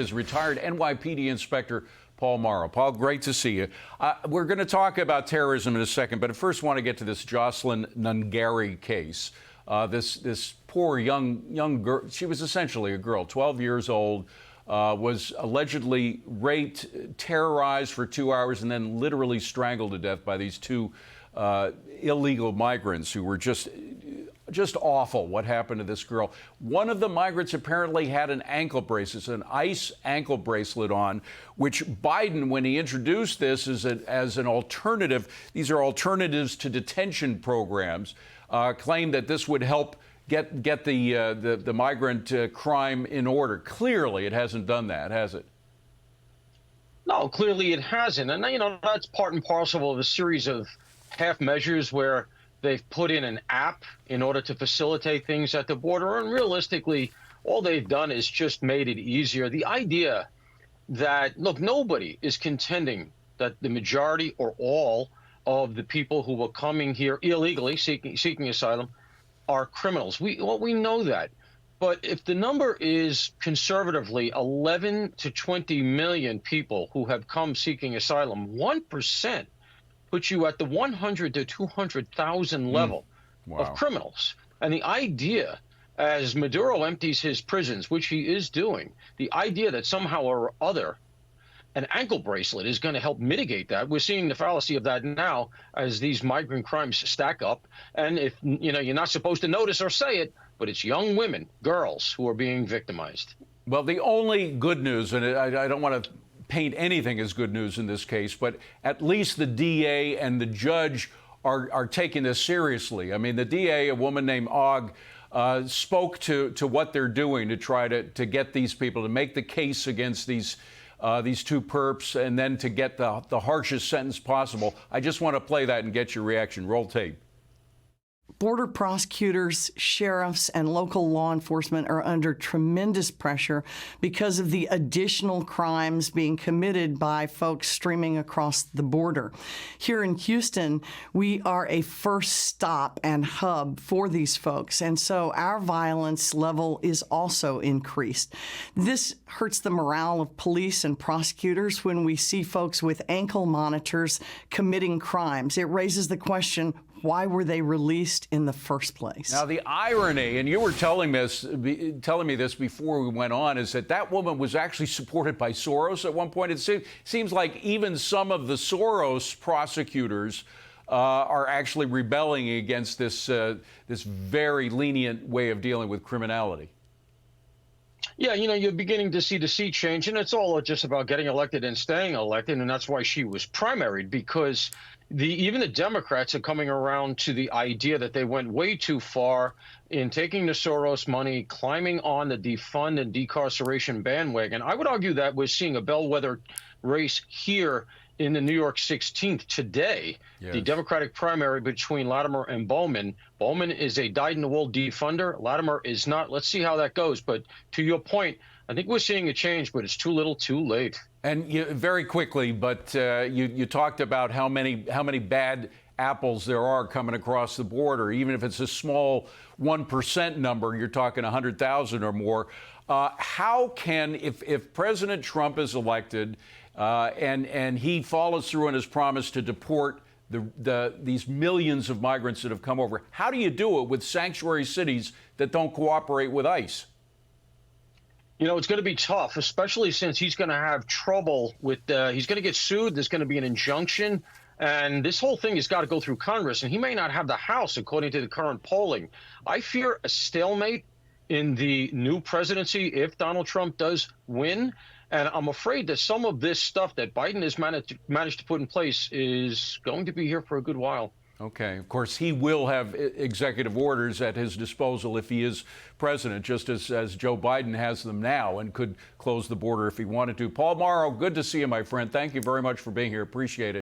Is retired NYPD Inspector Paul Mauro. Paul, great to see you. We're going to talk about terrorism in a second, but I first want to get to this Jocelyn Nungaray case. This poor young girl, she was essentially a girl, 12 years old, was allegedly raped, terrorized for 2 hours, and then literally strangled to death by these two illegal migrants who were just awful what happened to this girl. One of the migrants apparently had an ankle bracelet, an ICE ankle bracelet on, which Biden, when he introduced this as an alternative, these are alternatives to detention programs, claimed that this would help get the migrant crime in order. Clearly, it hasn't done that, has it? No, clearly it hasn't. And, that's part and parcel of a series of half measures where they've put in an app in order to facilitate things at the border. And realistically, all they've done is just made it easier. The idea that, look, nobody is contending that the majority or all of the people who were coming here illegally seeking asylum are criminals. We know that. But if the number is conservatively 11 to 20 million people who have come seeking asylum, 1% puts you at the 100 to 200,000 level of criminals. And the idea, as Maduro empties his prisons, which he is doing, the idea that somehow or other an ankle bracelet is going to help mitigate that. We're seeing the fallacy of that now as these migrant crimes stack up. And if you're not supposed to notice or say it, but it's young women, girls, who are being victimized. Well, the only good news, and I don't want to paint anything as good news in this case, but at least the DA and the judge are taking this seriously. I mean, the DA, a woman named Og, spoke to what they're doing to try to get these people, to make the case against these two perps, and then to get the harshest sentence possible. I just want to play that and get your reaction. Roll tape. Border prosecutors, sheriffs, and local law enforcement are under tremendous pressure because of the additional crimes being committed by folks streaming across the border. Here in Houston, we are a first stop and hub for these folks, and so our violence level is also increased. This hurts the morale of police and prosecutors when we see folks with ankle monitors committing crimes. It raises the question, why were they released in the first place? Now, the irony, and you were telling me this before we went on, is that woman was actually supported by Soros at one point. It seems like even some of the Soros prosecutors are actually rebelling against this very lenient way of dealing with criminality. Yeah, you're beginning to see the sea change, and it's all just about getting elected and staying elected, and that's why she was primaried, because even the Democrats are coming around to the idea that they went way too far in taking the Soros money, climbing on the defund and decarceration bandwagon. I would argue that we're seeing a bellwether race here in the New York 16th today, yes. The Democratic primary between Latimer and Bowman. Bowman is a dyed-in-the-wool defunder. Latimer is not. Let's see how that goes. But to your point, I think we're seeing a change, but it's too little too late. And very quickly, but you talked about how many bad apples there are coming across the border. Even if it's a small 1% number, you're talking 100,000 or more. How can, if President Trump is elected and he follows through on his promise to deport these millions of migrants that have come over, how do you do it with sanctuary cities that don't cooperate with ICE? It's going to be tough, especially since he's going to have trouble with, he's going to get sued. There's going to be an injunction. And this whole thing has got to go through Congress. And he may not have the House, according to the current polling. I fear a stalemate in the new presidency if Donald Trump does win. And I'm afraid that some of this stuff that Biden has managed to put in place is going to be here for a good while. Okay. Of course, he will have executive orders at his disposal if he is president, just as Joe Biden has them now, and could close the border if he wanted to. Paul Mauro, good to see you, my friend. Thank you very much for being here. Appreciate it.